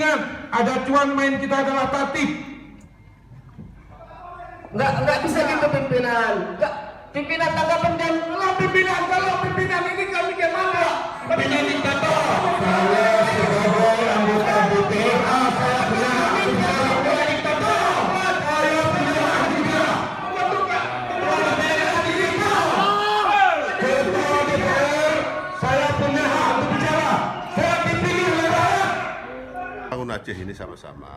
pimpinan, ada cuan main kita adalah tatip. Nggak bisa gitu pimpinan. Nggak, pimpinan tanggapan dan Kalau pimpinan ini kami gimana? Pimpinan diktator. Saya sebagai anggota BPA, saya punya hak bicara. Saya diktator. Saya punya hak bicara. Ketua DPR, saya punya hak bicara. Saya dipilih oleh rakyat. Bangun Aceh ini sama-sama.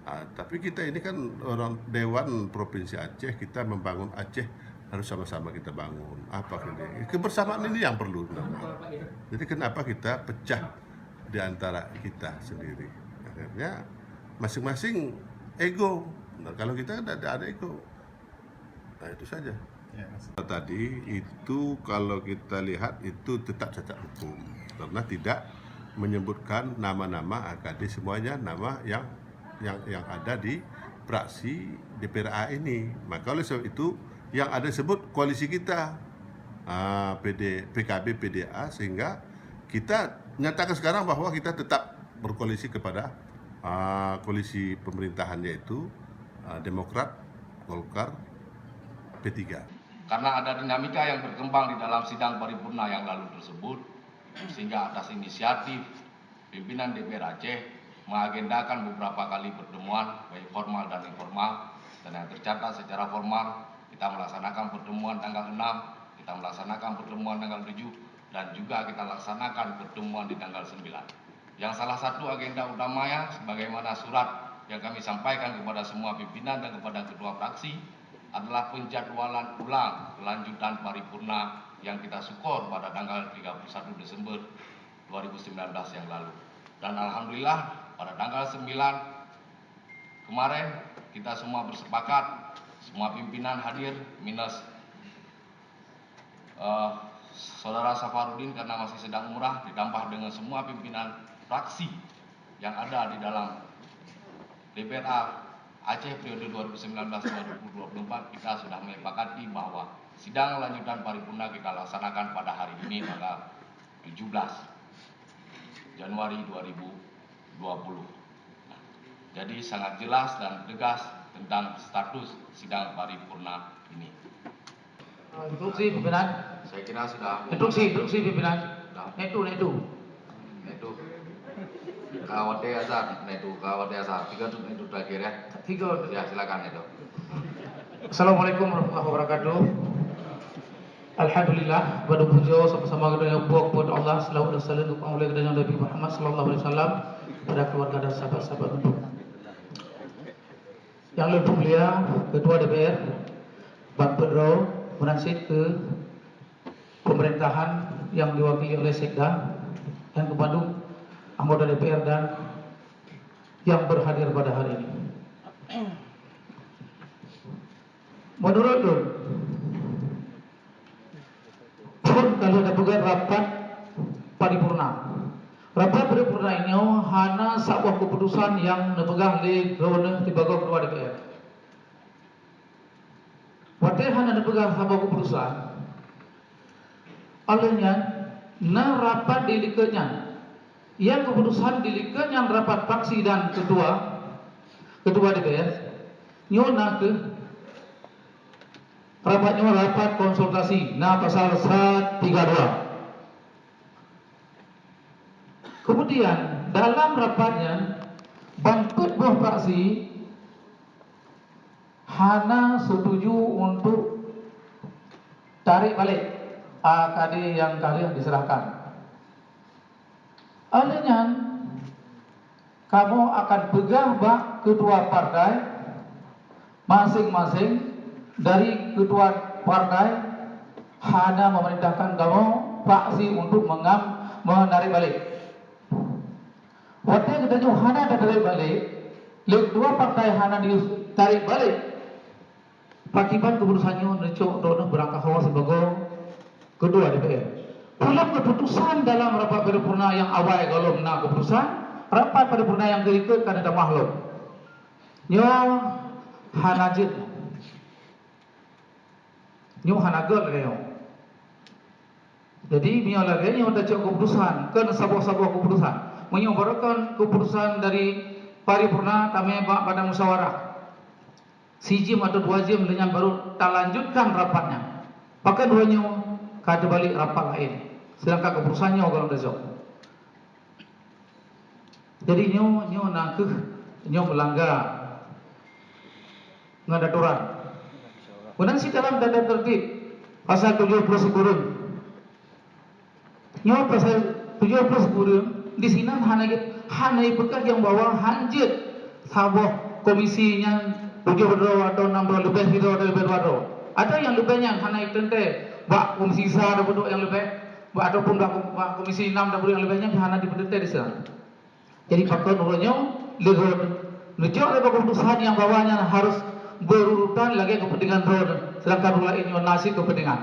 Tapi kita ini kan orang Dewan Provinsi Aceh, kita membangun Aceh harus sama-sama kita bangun. Apa ini? Kebersamaan ini yang perlu. Jadi kenapa kita pecah di antara kita sendiri? Akhirnya masing-masing ego. Nah, kalau kita kan ada ego. Nah itu saja. Tadi itu kalau kita lihat itu tetap cacat hukum karena tidak menyebutkan nama-nama AKD, semuanya nama yang ada di praksi DPRA ini. Maka oleh sebab itu yang ada sebut koalisi kita PKB PDA, sehingga kita nyatakan sekarang bahwa kita tetap berkoalisi kepada koalisi pemerintahan, yaitu Demokrat, Golkar, P3. Karena ada dinamika yang berkembang di dalam sidang paripurna yang lalu tersebut, sehingga atas inisiatif pimpinan DPR Aceh mengagendakan beberapa kali pertemuan baik formal dan informal, dan yang tercatat secara formal kita melaksanakan pertemuan tanggal 6, kita melaksanakan pertemuan tanggal 7, dan juga kita laksanakan pertemuan di tanggal 9. Yang salah satu agenda utamanya sebagaimana surat yang kami sampaikan kepada semua pimpinan dan kepada ketua fraksi adalah penjadwalan ulang kelanjutan paripurna yang kita syukur pada tanggal 31 Desember 2019 yang lalu. Dan alhamdulillah pada tanggal 9 kemarin kita semua bersepakat, semua pimpinan hadir minus Saudara Safarudin karena masih sedang umrah, ditambah dengan semua pimpinan fraksi yang ada di dalam DPRA Aceh periode 2019-2024, kita sudah menyepakati bahwa sidang lanjutan paripurna kita laksanakan pada hari ini tanggal 17 Januari 2020. Nah, jadi sangat jelas dan tegas tentang status sidang paripurna ini. Instruksi pimpinan. Saya kira sudah. Instruksi pimpinan. Netu. Kawate asar, tiga itu terakhir ya. Tiga. Ya silakan itu. Assalamualaikum warahmatullahi wabarakatuh. Alhamdulillah, pada puja sama-sama kita yang buat kepada Allah, selawat dan salam untuk oleh kepada Nabi Muhammad sallallahu alaihi wasallam, pada keluarga dan sahabat-sahabat untuk. Yang lebih mulia Ketua DPR Bang Pedro menansit ke pemerintahan yang diwakili oleh Sekda dan kepada anggota DPR dan yang berhadir pada hari ini. Menurut pun kalau ada bukan rapat paripurna. Rapat paripurna ini hanya sebuah keputusan yang dipegang oleh Gubernur Tibago Ketua DPR. Waktu hanya dipegang sebuah keputusan, olehnya na rapat dilikatnya. Yang keputusan dilikatnya rapat fraksi dan ketua DPR nyona ke rapatnya rapat konsultasi nah pasal 132. Kemudian dalam rapatnya bangkit buah fraksi hana setuju untuk tarik balik AKD yang kalian diserahkan. Olehnya kamu akan pegang bak ketua partai masing-masing dari ketua partai hanya memerintahkan kamu fraksi untuk menarik balik. Waktu kita juga hanya tarik balik, kedua partai hanya ditarik balik. Akibat keputusannya necok dono berangkat hawa sebagai kedua DPR. Dalam keputusan dalam rapat paripurna yang awal kalau nak keputusan, rapat paripurna yang berikut kan ada makhluk. Nyo hanajit. Nyo hanagal kayo. Jadi mio lagi nyo ada keputusan, kan sebuah keputusan. menyuarakan keputusan dari paripurna kami pada musyawarah. Si jam atau 2 jam dengan baru tak lanjutkan rapatnya. Pakai duanya kada balik rapat lain. Sedangkan keputusannya orang besok. Jadi nyo nakeh nyo melanggar ngadaturang. Kemudian si dalam tanda tertib pasal 70 kurun. Nyo pasal 70 kurun di sini hanai bekas yang bawa hanjit saboh komisinya 7 atau 6 lebih gitu atau lebih baru. Ada yang lebihnya hanai tente bak komisi sa ada yang lebih ataupun bak komisi 6 ada yang lebihnya hanai di tente di sana. Jadi faktor nomornya legon nujok ada keputusan yang bawahnya harus berurutan lagi kepentingan road, sedangkan rula ini nasib kepentingan.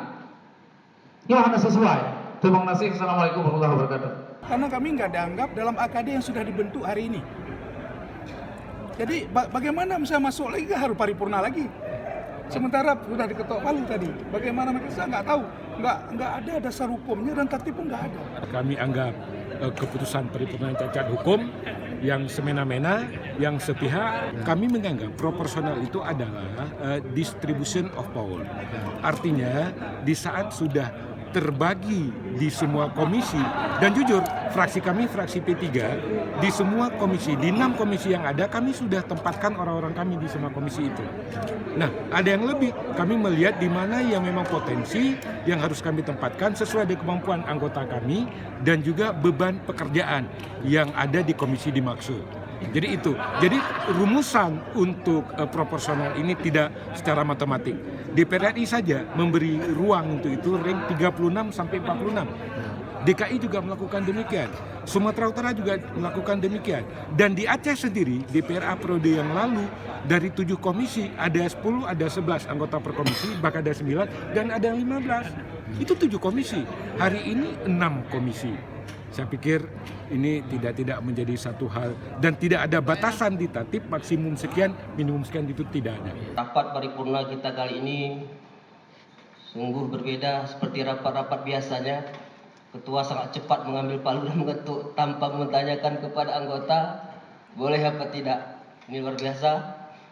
Ini hanya sesuai. Terima kasih. Assalamualaikum warahmatullahi wabarakatuh. Karena kami nggak dianggap dalam AKD yang sudah dibentuk hari ini. Jadi bagaimana bisa masuk lagi ke haru paripurna lagi? Sementara sudah diketok palu tadi. Bagaimana mereka nggak tahu, nggak ada dasar hukumnya dan tertib pun nggak ada. Kami anggap keputusan paripurna cacat hukum yang semena-mena, yang sepihak. Kami menganggap proporsional itu adalah distribution of power. Artinya di saat sudah terbagi di semua komisi, dan jujur fraksi kami, fraksi P3 di semua komisi, di 6 komisi yang ada kami sudah tempatkan orang-orang kami di semua komisi itu. Nah, ada yang lebih, kami melihat di mana yang memang potensi yang harus kami tempatkan sesuai dengan kemampuan anggota kami dan juga beban pekerjaan yang ada di komisi dimaksud. Jadi itu, jadi rumusan untuk proporsional ini tidak secara matematik. DPR RI saja memberi ruang untuk itu rank 36 sampai 46. DKI juga melakukan demikian. Sumatera Utara juga melakukan demikian. Dan di Aceh sendiri, DPRA periode yang lalu dari 7 komisi ada 10, ada 11 anggota per komisi, bahkan ada 9 dan ada 15. Itu 7 komisi. Hari ini 6 komisi. Saya pikir ini tidak menjadi satu hal dan tidak ada batasan di tatip maksimum sekian, minimum sekian itu tidak ada. Rapat paripurna kita kali ini sungguh berbeda seperti rapat-rapat biasanya. Ketua sangat cepat mengambil palu dan mengetuk tanpa menanyakan kepada anggota boleh apa tidak. Ini luar biasa.